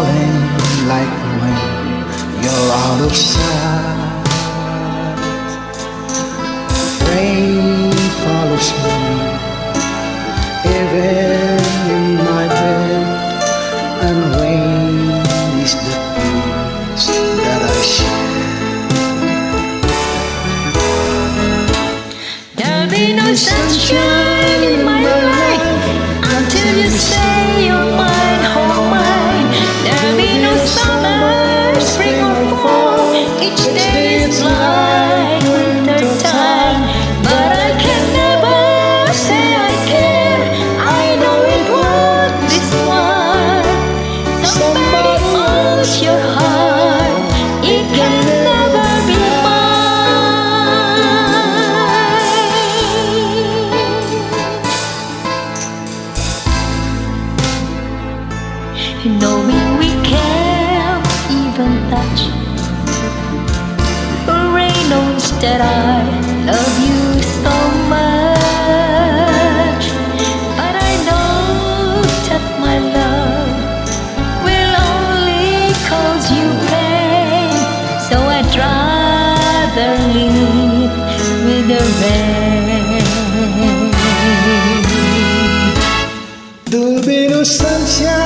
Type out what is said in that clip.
falling like when you're out of sight. Rain follows me even in my bed, and rain is the peace that I share. There'll be no sunshine in my life until you say you're mine, oh mine. There'll be no summer, spring or fall. Each day is like winter time, but I can never say I care. I know it was this one. Somebody owns your heart. It can never be mine. Knowing we can't even touch. Rain knows that I love you so much, but I know that my love will only cause you pain. So I'd rather live with the rain. There'll be no sunshine